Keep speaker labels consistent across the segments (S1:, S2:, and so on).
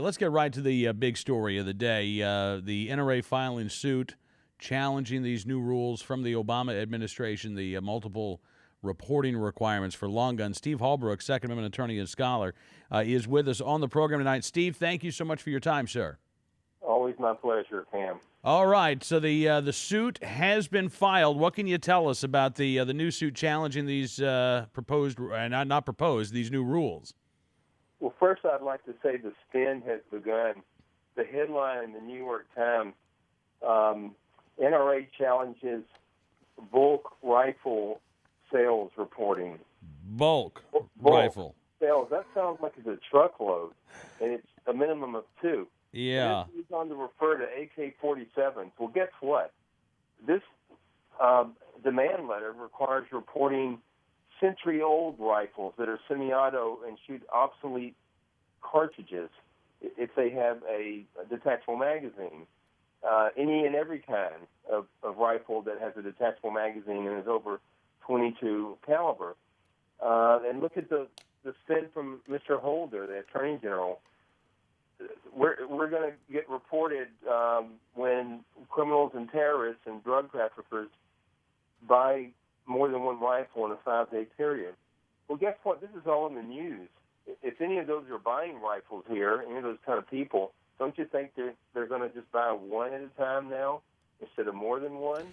S1: let's get right to the big story of the day. The NRA filing suit challenging these new rules from the Obama administration, the multiple reporting requirements for long guns. Steve Hallbrook, Second Amendment attorney and scholar, is with us on the program tonight. Steve, thank you so much for your time, sir.
S2: Always my pleasure, Cam.
S1: All right, so the suit has been filed. What can you tell us about the new suit challenging these these new rules?
S2: Well, first I'd like to say the spin has begun. The headline in the New York Times, NRA challenges bulk rifle sales reporting.
S1: Bulk rifle
S2: sales, that sounds like it's a truckload, and it's a minimum of 2.
S1: Yeah.
S2: And this is on to refer to AK-47s. Well, guess what? This demand letter requires reporting century-old rifles that are semi-auto and shoot obsolete cartridges if they have a detachable magazine. Any and every kind of rifle that has a detachable magazine and is over 22 caliber. And look at the spin from Mr. Holder, the Attorney General. We're going to get reported when criminals and terrorists and drug traffickers buy more than one rifle in a 5-day period. Well, guess what? This is all in the news. If any of those are buying rifles here, any of those kind of people, don't you think they're going to just buy one at a time now instead of more than one?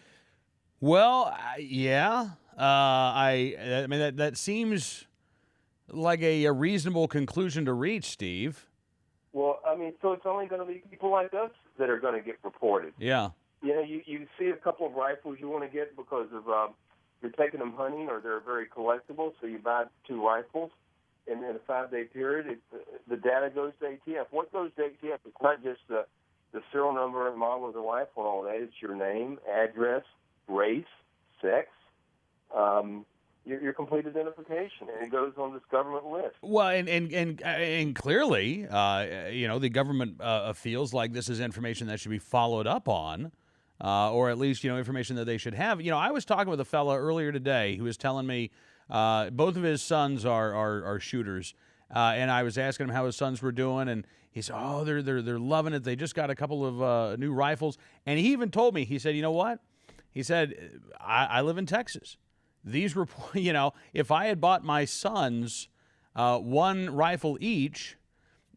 S1: Well, yeah. I mean, that seems like a reasonable conclusion to reach, Steve.
S2: Well, I mean, so it's only going to be people like us that are going to get reported.
S1: Yeah.
S2: You know, you see a couple of rifles you want to get because of you're taking them hunting or they're very collectible, so you buy 2 rifles, and in a 5-day period, the data goes to ATF. What goes to ATF? It's not just the serial number and model of the rifle and all that. It's your name, address, race, sex, your complete identification, and it goes on this government list.
S1: Well, and clearly, the government feels like this is information that should be followed up on, or at least, information that they should have. I was talking with a fella earlier today who was telling me both of his sons are shooters, and I was asking him how his sons were doing, and he said, "Oh, they're loving it. They just got a couple of new rifles," and he even told me, he said, "You know what?" He said, I live in Texas. These if I had bought my sons one rifle each,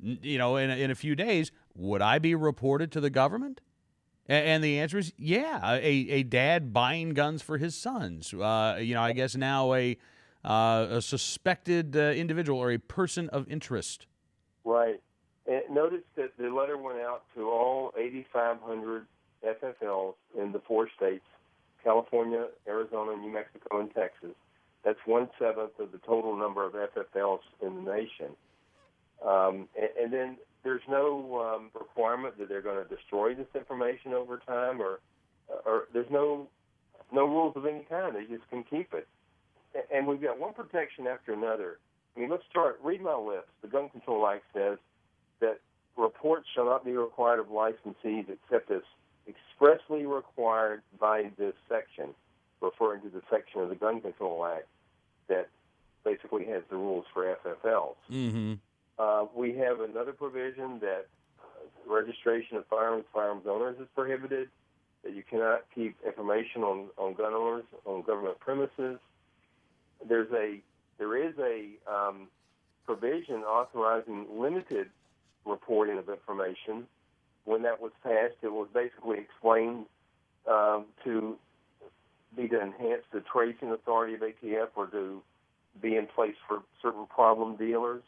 S1: in a few days, would I be reported to the government? And the answer is yeah. A dad buying guns for his sons. I guess now a suspected individual or a person of interest.
S2: Right. And notice that the letter went out to all 8,500 FFLs in the 4 states. California, Arizona, New Mexico, and Texas. That's 1/7 of the total number of FFLs in the nation. And then there's no requirement that they're going to destroy this information over time, or there's no rules of any kind. They just can keep it. And we've got one protection after another. I mean, let's start. Read my lips. The Gun Control Act says that reports shall not be required of licensees except as expressly required by this section, referring to the section of the Gun Control Act that basically has the rules for FFLs.
S1: Mm-hmm.
S2: We have another provision that registration of firearms owners is prohibited, that you cannot keep information on gun owners on government premises. There is a provision authorizing limited reporting of information. When that was passed, it was basically explained to enhance the tracing authority of ATF or to be in place for certain problem dealers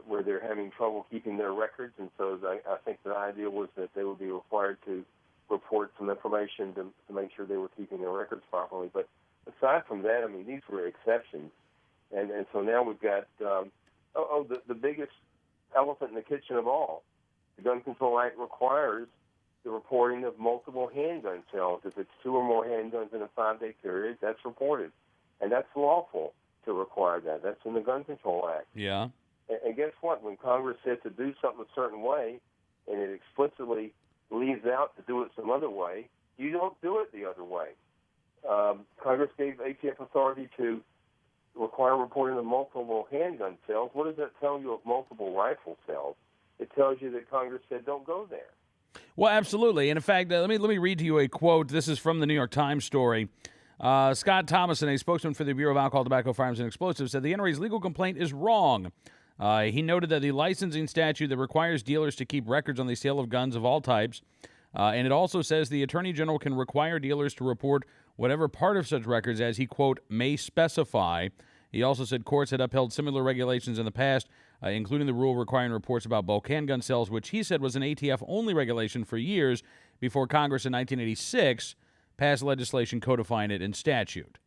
S2: where they're having trouble keeping their records. And so I think the idea was that they would be required to report some information to make sure they were keeping their records properly. But aside from that, I mean, these were exceptions. And so now we've got, the biggest elephant in the kitchen of all. The Gun Control Act requires the reporting of multiple handgun sales. If it's 2 or more handguns in a 5-day period, that's reported. And that's lawful to require that. That's in the Gun Control Act.
S1: Yeah.
S2: And guess what? When Congress says to do something a certain way, and it explicitly leaves out to do it some other way, you don't do it the other way. Congress gave ATF authority to require reporting of multiple handgun sales. What does that tell you of multiple rifle sales? it tells you that Congress said don't go there.
S1: Well, absolutely. And in fact, let me read to you a quote. This is from the New York Times story. Scott Thomason, a spokesman for the Bureau of Alcohol, Tobacco, Firearms, and Explosives, said the NRA's legal complaint is wrong. He noted that the licensing statute that requires dealers to keep records on the sale of guns of all types, and it also says the Attorney General can require dealers to report whatever part of such records as he, quote, may specify. He also said courts had upheld similar regulations in the past, including the rule requiring reports about bulk handgun sales, which he said was an ATF-only regulation for years before Congress in 1986 passed legislation codifying it in statute.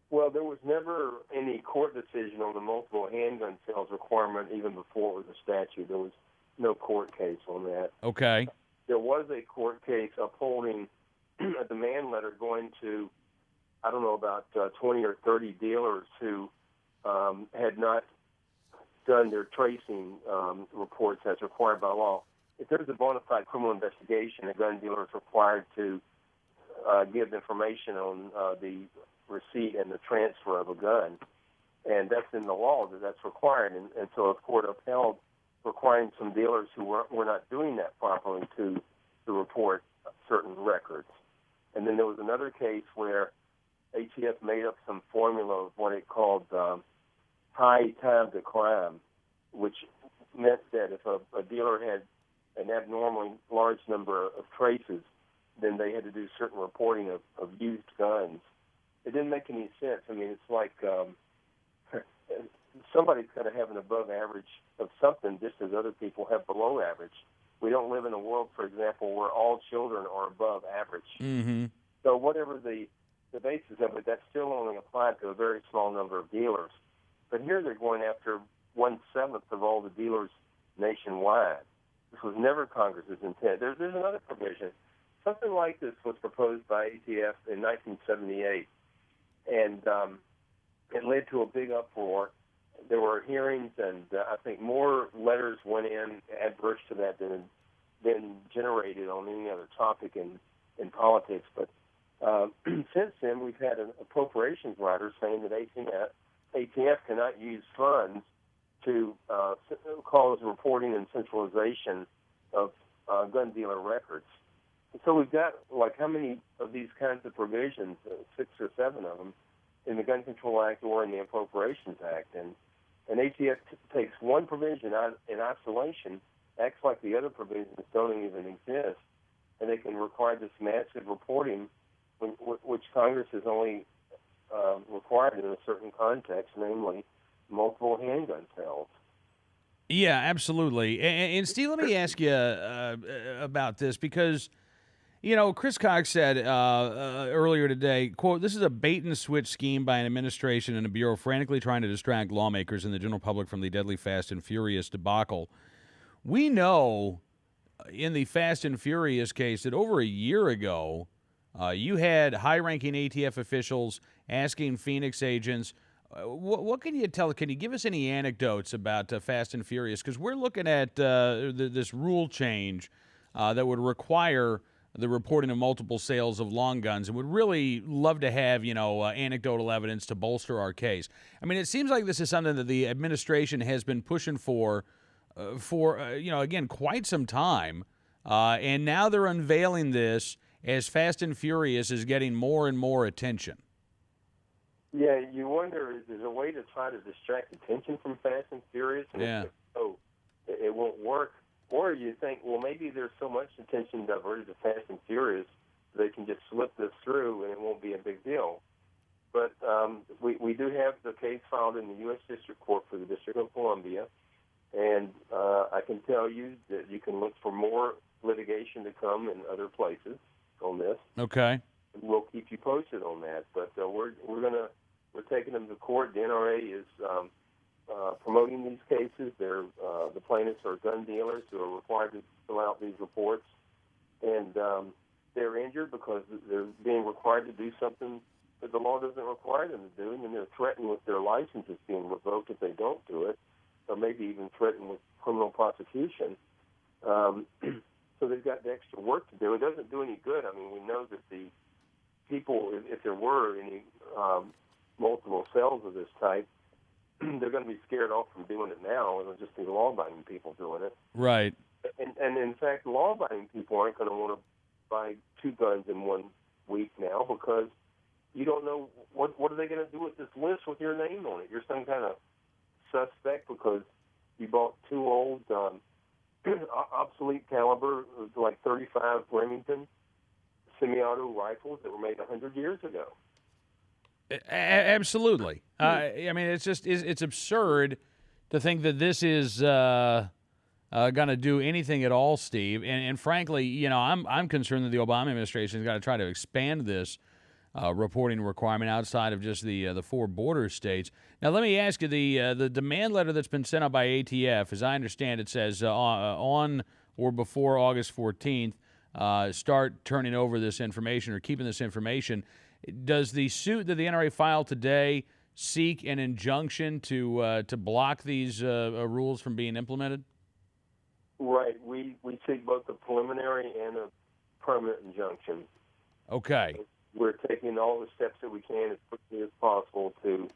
S2: Well, there was never any court decision on the multiple handgun sales requirement even before it was a statute. There was no court case on that.
S1: Okay.
S2: There was a court case upholding a demand letter going to, I don't know, about 20 or 30 dealers who had not done their tracing reports as required by law. If there's a bona fide criminal investigation, a gun dealer is required to give information on the receipt and the transfer of a gun. And that's in the law that that's required. And so a court upheld requiring some dealers who were not doing that properly to report certain records. And then there was another case where ATF made up some formula of what it called high time to crime, which meant that if a dealer had an abnormally large number of traces, then they had to do certain reporting of used guns. It didn't make any sense. I mean, it's like somebody's got to have an above average of something just as other people have below average. We don't live in a world, for example, where all children are above average.
S1: Mm-hmm.
S2: So whatever the basis of it, that's still only applied to a very small number of dealers. But here they're going after 1/7 of all the dealers nationwide. This was never Congress's intent. There's another provision. Something like this was proposed by ATF in 1978, and it led to a big uproar. There were hearings, and I think more letters went in adverse to that than had been generated on any other topic in politics. But since then, we've had an appropriations rider saying that ATF cannot use funds to cause reporting and centralization of gun dealer records. So we've got, like, how many of these kinds of provisions, 6 or 7 of them, in the Gun Control Act or in the Appropriations Act. And ATF takes one provision out in isolation, acts like the other provisions don't even exist, and they can require this massive reporting, which Congress has only required in a certain context, namely multiple handgun sales.
S1: Yeah, absolutely. And Steve, let me ask you about this because, you know, Chris Cox said earlier today, quote, this is a bait-and-switch scheme by an administration and a bureau frantically trying to distract lawmakers and the general public from the deadly Fast and Furious debacle. We know in the Fast and Furious case that over a year ago, you had high-ranking ATF officials asking Phoenix agents, what can you tell? Can you give us any anecdotes about Fast and Furious? Because we're looking at this rule change that would require the reporting of multiple sales of long guns, and would really love to have, you know, anecdotal evidence to bolster our case. I mean, it seems like this is something that the administration has been pushing for you know, again, quite some time, and now they're unveiling this as Fast and Furious is getting more and more attention.
S2: Yeah, you wonder, is there a way to try to distract attention from Fast and Furious? And
S1: Yeah.
S2: if it won't work. Or you think, well, maybe there's so much attention diverted to Fast and Furious, they can just slip this through and it won't be a big deal. But we do have the case filed in the U.S. District Court for the District of Columbia, and I can tell you that you can look for more litigation to come in other places on this.
S1: Okay.
S2: We'll keep you posted on that. But we're taking them to court. The NRA is promoting these cases. They're the plaintiffs are gun dealers who are required to fill out these reports, and they're injured because they're being required to do something that the law doesn't require them to do, and they're threatened with their licenses being revoked if they don't do it, or maybe even threatened with criminal prosecution. So they've got the extra work to do. It doesn't do any good. I mean, we know that the people, if there were any multiple sales of this type, they're going to be scared off from doing it now. It'll just be law-abiding people doing it.
S1: Right.
S2: And in fact, law-abiding people aren't going to want to buy 2 guns in 1 week now, because you don't know what are they going to do with this list with your name on it. You're some kind of suspect because you bought 2 old obsolete caliber, like 35 Remington semi-auto rifles that were made 100 years ago.
S1: Absolutely. I mean, it's absurd to think that this is going to do anything at all, Steve. And frankly, I'm concerned that the Obama administration has got to try to expand this reporting requirement outside of just the 4 border states. Now, let me ask you, the demand letter that's been sent out by ATF, as I understand it, says on or before August 14th, start turning over this information or keeping this information. Does the suit that the NRA filed today seek an injunction to block these rules from being implemented?
S2: Right. We seek both a preliminary and a permanent injunction.
S1: Okay.
S2: We're taking all the steps that we can as quickly as possible to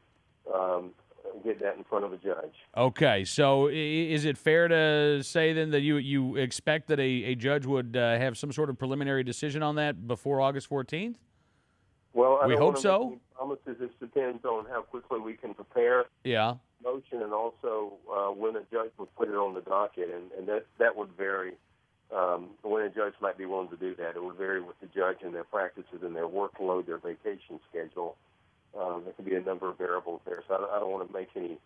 S2: get that in front of a judge.
S1: Okay. So is it fair to say then that you expect that a judge would have some sort of preliminary decision on that before August 14th?
S2: Well, I
S1: We
S2: don't
S1: hope
S2: want to
S1: so.
S2: make any promises. This depends on how quickly we can prepare
S1: Yeah.
S2: motion, and also when a judge would put it on the docket, and that would vary. When a judge might be willing to do that, it would vary with the judge and their practices and their workload, their vacation schedule. There could be a number of variables there, so I don't want to make any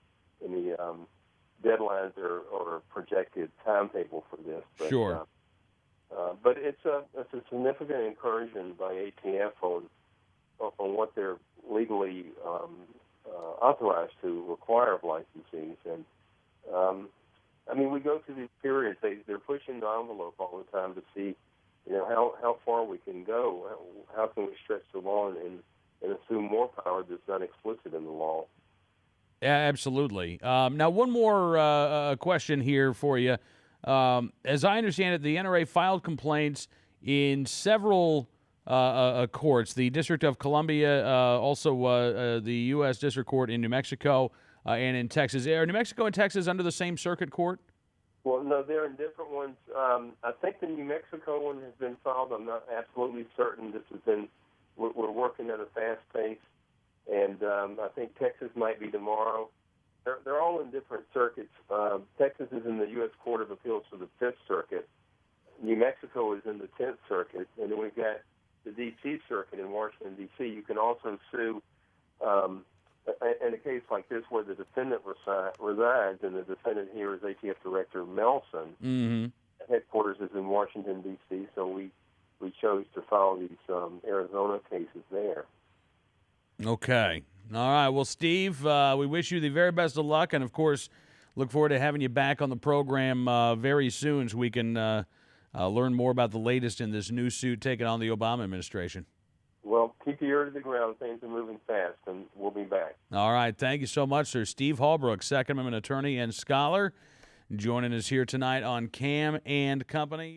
S2: deadlines or projected timetable for this. But,
S1: Sure.
S2: but it's a significant incursion by ATF on what they're legally authorized to require of licensees. And I mean, we go through these periods. They're pushing the envelope all the time to see, how far we can go. How can we stretch the law and assume more power that's not explicit in the law?
S1: Yeah, absolutely. Now, one more question here for you. As I understand it, the NRA filed complaints in several courts, the District of Columbia, also the U.S. District Court in New Mexico, and in Texas. Are New Mexico and Texas under the same circuit court?
S2: Well, no, they're in different ones. I think the New Mexico one has been filed. I'm not absolutely certain. We're working at a fast pace, and I think Texas might be tomorrow. They're all in different circuits. Texas is in the U.S. Court of Appeals for the 5th Circuit. New Mexico is in the 10th Circuit, and then we've got the D.C. Circuit in Washington, D.C. You can also sue in a case like this where the defendant resides, and the defendant here is ATF Director Melson.
S1: Mm-hmm.
S2: Headquarters is in Washington, D.C., so we chose to file these Arizona cases there.
S1: Okay. All right. Well, Steve, we wish you the very best of luck, and, of course, look forward to having you back on the program very soon so we can learn more about the latest in this new suit taking on the Obama administration.
S2: Well, keep your ear to the ground. Things are moving fast, and we'll be back.
S1: All right. Thank you so much, sir. Steve Hallbrook, Second Amendment attorney and scholar, joining us here tonight on Cam and Company.